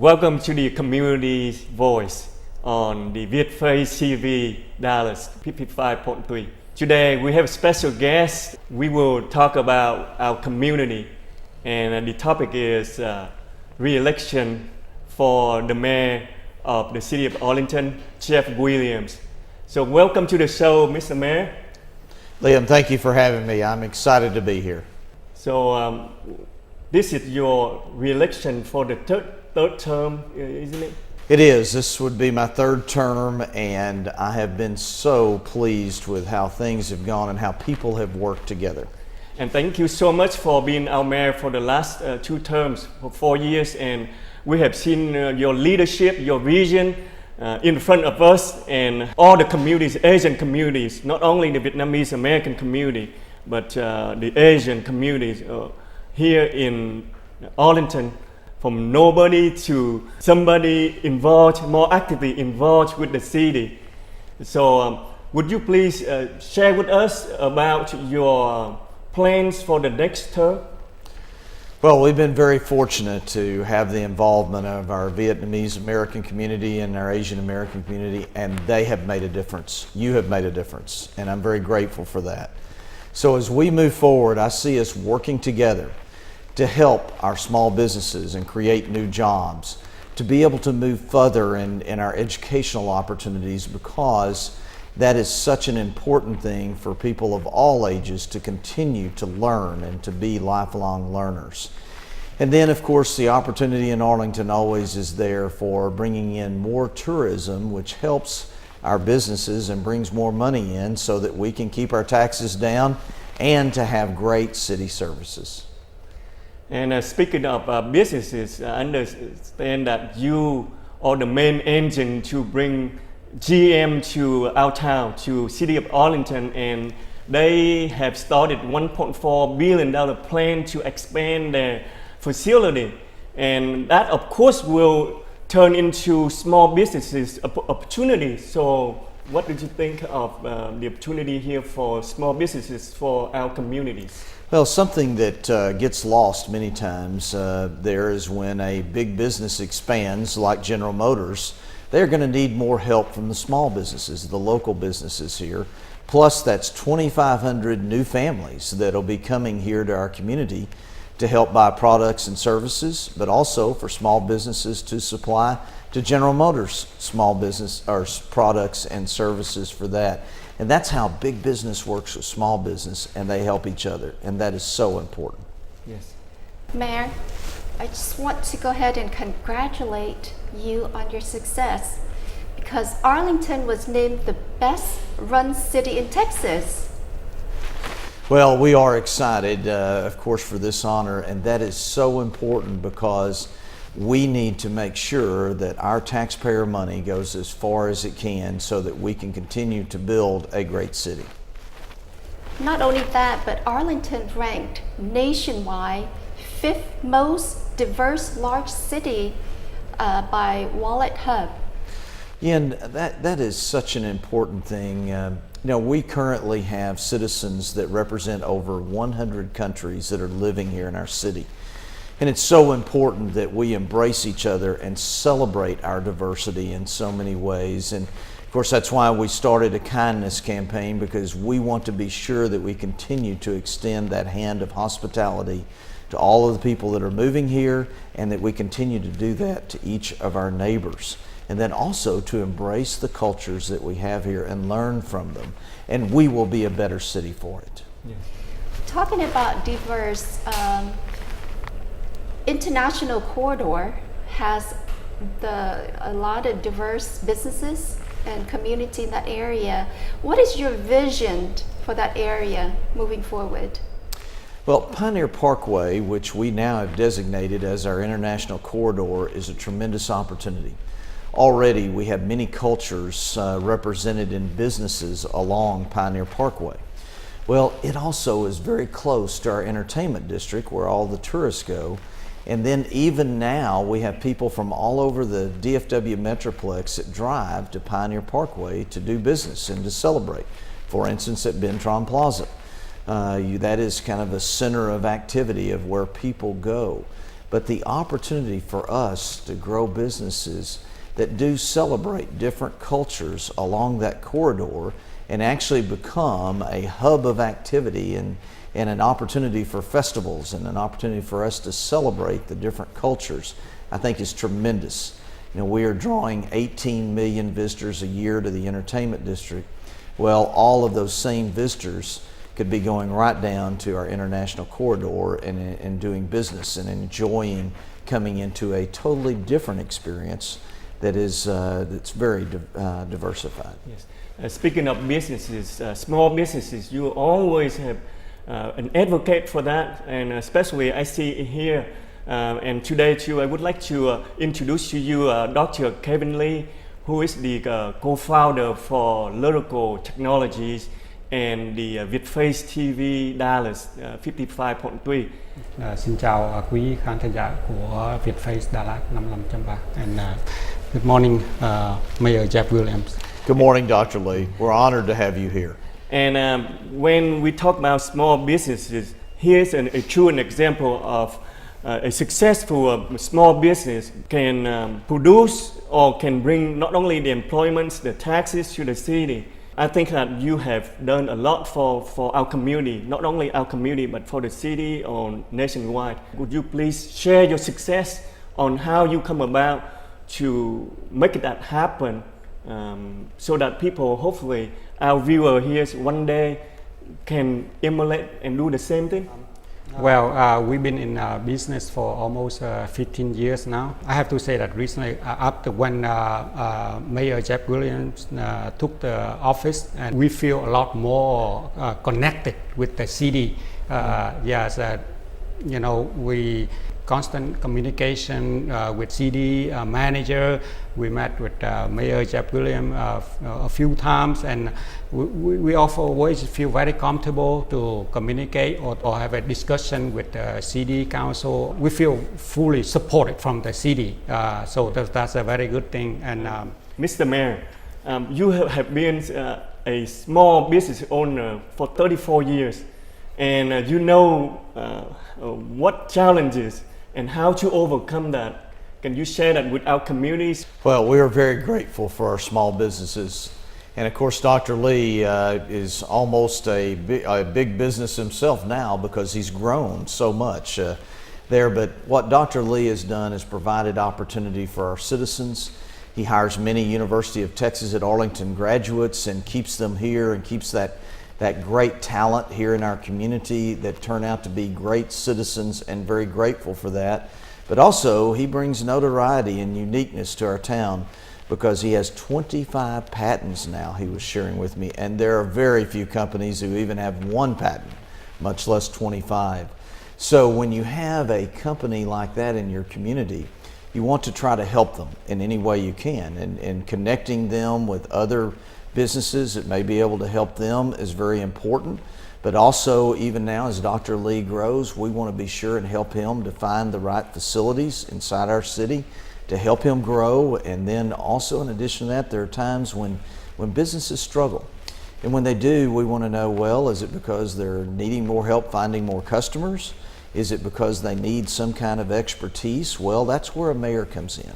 Welcome to the Community Voice on the VietFace TV Dallas 55.3. Today we have a special guest. We will talk about our community, and the topic is re-election for the mayor of the city of Arlington, Jeff Williams. So welcome to the show, Mr. Mayor. Liam, thank you for having me. I'm excited to be here. So this is your re-election for the third term, isn't it? It is. This would be my third term, and I have been so pleased with how things have gone and how people have worked together. And thank you so much for being our mayor for the last 2 terms, for 4 years, and we have seen your leadership, your vision in front of us and all the communities, Asian communities, not only the Vietnamese American community, but the Asian communities here in Arlington, from nobody to somebody involved, more actively involved with the city. So would you please share with us about your plans for the next term? Well, we've been very fortunate to have the involvement of our Vietnamese American community and our Asian American community, and they have made a difference. You have made a difference, and I'm very grateful for that. So as we move forward, I see us working together to help our small businesses and create new jobs, to be able to move further in our educational opportunities, because that is such an important thing for people of all ages to continue to learn and to be lifelong learners. And then, of course, the opportunity in Arlington always is there for bringing in more tourism, which helps our businesses and brings more money in so that we can keep our taxes down and to have great city services. And speaking of businesses, I understand that you are the main engine to bring GM to our town, to city of Arlington, and they have started $1.4 billion plan to expand their facility. And that, of course, will turn into small businesses opportunities. So what did you think of the opportunity here for small businesses for our communities? Well, something that gets lost many times there is when a big business expands, like General Motors, they're going to need more help from the small businesses, the local businesses here. Plus, that's 2,500 new families that will be coming here to our community to help buy products and services, but also for small businesses to supply to General Motors small business or products and services for that. And that's how big business works with small business, and they help each other, and that is so important. Yes. Mayor, I just want to go ahead and congratulate you on your success, because Arlington was named the best run city in Texas. Well, we are excited, of course, for this honor, and that is so important because we need to make sure that our taxpayer money goes as far as it can so that we can continue to build a great city. Not only that, but Arlington ranked nationwide 5th most diverse large city by Wallet Hub. Yeah, and that is such an important thing. We currently have citizens that represent over 100 countries that are living here in our city. And it's so important that we embrace each other and celebrate our diversity in so many ways. And of course, that's why we started a kindness campaign, because we want to be sure that we continue to extend that hand of hospitality to all of the people that are moving here, and that we continue to do that to each of our neighbors. And then also to embrace the cultures that we have here and learn from them. And we will be a better city for it. Yes. Talking about diverse, International Corridor has a lot of diverse businesses and community in that area. What is your vision for that area moving forward? Well, Pioneer Parkway, which we now have designated as our International Corridor, is a tremendous opportunity. Already we have many cultures represented in businesses along Pioneer Parkway. Well, it also is very close to our entertainment district where all the tourists go. And then even now we have people from all over the DFW Metroplex that drive to Pioneer Parkway to do business and to celebrate. For instance, at Bentron Plaza. That is kind of a center of activity of where people go. but the opportunity for us to grow businesses that do celebrate different cultures along that corridor and actually become a hub of activity and an opportunity for festivals and an opportunity for us to celebrate the different cultures, I think is tremendous. You know, we are drawing 18 million visitors a year to the entertainment district. Well, all of those same visitors could be going right down to our international corridor and doing business and enjoying coming into a totally different experience that is that's very diversified. Yes. Speaking of businesses, small businesses, you always have an advocate for that, and especially I see here, and today too, I would like to introduce to you Dr. Kevin Lee, who is the co-founder for Lyrical Technologies and the Vietface TV Dallas 55.3. Xin chào quý khán thính giả của Vietface Dallas 55.3 and good morning Mayor Jeff Williams. Good morning, Dr. Lee. We're honored to have you here. And when we talk about small businesses, here's a true example of a successful small business can produce or can bring not only the employment, the taxes to the city. I think that you have done a lot for our community, not only our community, but for the city or nationwide. Would you please share your success on how you come about to make that happen, so that people, hopefully, our viewer here one day can emulate and do the same thing? Well, we've been in business for almost 15 years now. I have to say that recently, after when Mayor Jeff Williams took the office, and we feel a lot more connected with the city. Yes, you know, we constant communication with city manager. We met with Mayor Jeff Williams a few times, and we also always feel very comfortable to communicate or have a discussion with the city council. We feel fully supported from the city, so that's a very good thing. And Mr. Mayor, you have been a small business owner for 34 years, and you know what challenges and how to overcome that. Can you share that with our communities? Well, we are very grateful for our small businesses. And of course, Dr. Lee is almost a big business himself now because he's grown so much there. But what Dr. Lee has done is provided opportunity for our citizens. He hires many University of Texas at Arlington graduates and keeps them here and keeps that great talent here in our community that turn out to be great citizens, and very grateful for that. But also, he brings notoriety and uniqueness to our town because he has 25 patents now, he was sharing with me, and there are very few companies who even have one patent, much less 25. So when you have a company like that in your community, you want to try to help them in any way you can, and connecting them with other businesses that may be able to help them is very important. But also, even now as Dr. Lee grows, we want to be sure and help him to find the right facilities inside our city to help him grow. And then also, in addition to that, there are times when businesses struggle. And when they do, we want to know, well, is it because they're needing more help finding more customers? Is it because they need some kind of expertise? Well, that's where a mayor comes in.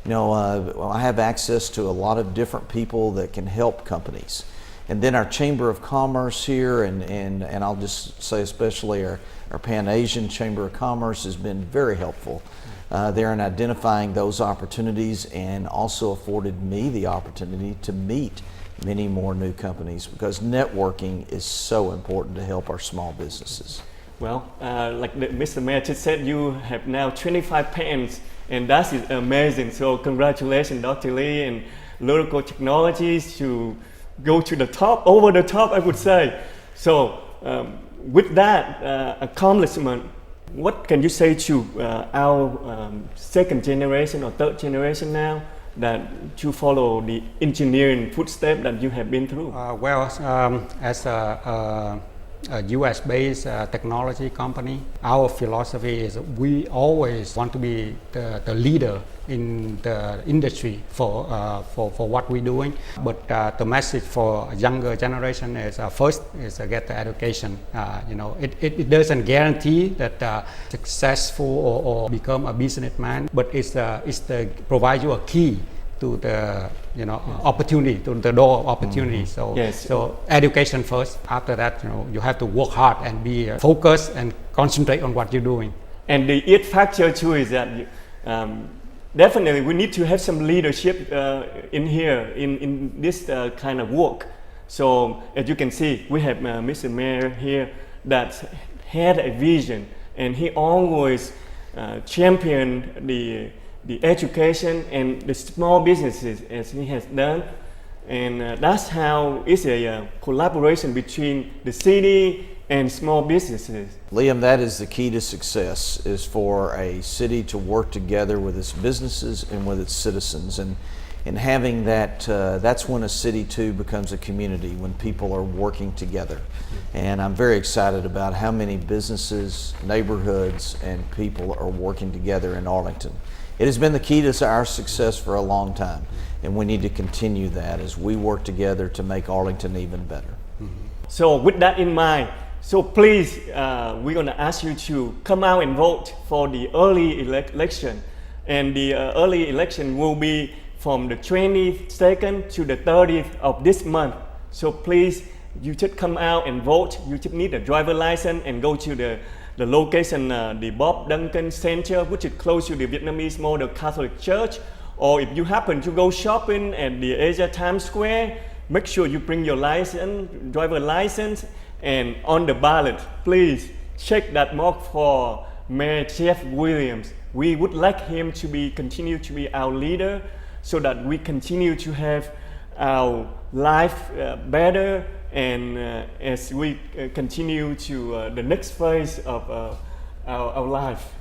You know, I have access to a lot of different people that can help companies. And then our Chamber of Commerce here, and I'll just say especially our Pan-Asian Chamber of Commerce has been very helpful there in identifying those opportunities, and also afforded me the opportunity to meet many more new companies, because networking is so important to help our small businesses. Well, like Mr. Mayor just said, you have now 25 patents, and that is amazing. So congratulations, Dr. Lee and Lyrical Technologies, to go to the top, over the top, I would say. So with that accomplishment, what can you say to our second generation or third generation now that to follow the engineering footsteps that you have been through? Well, as a US-based technology company. Our philosophy is we always want to be the leader in the industry for what we're doing. But the message for younger generation is first is get the education. It doesn't guarantee that successful or become a businessman, but it's provide you a key to the opportunity, to the door of opportunity. So education first. After that, you have to work hard and be focused and concentrate on what you're doing. And the it factor too is that definitely we need to have some leadership in here in this kind of work. So as you can see, we have Mr. Mayor here that had a vision, and he always championed the education and the small businesses as he has done, and that's how it's a collaboration between the city and small businesses. Liam, that is the key to success, is for a city to work together with its businesses and with its citizens, and having that, that's when a city too becomes a community, when people are working together. And I'm very excited about how many businesses, neighborhoods, and people are working together in Arlington. It has been the key to our success for a long time, and we need to continue that as we work together to make Arlington even better. So with that in mind, so please, we're going to ask you to come out and vote for the early election. And the early election will be from the 22nd to the 30th of this month. So please, you should come out and vote. You should need a driver license and go to the location, the Bob Duncan Center, which is close to the Vietnamese Model Catholic Church. Or if you happen to go shopping at the Asia Times Square, make sure you bring your license, driver license, and on the ballot, please check that mark for Mayor Jeff Williams. We would like him to continue to be our leader, so that we continue to have our life better, and as we continue to the next phase of our life.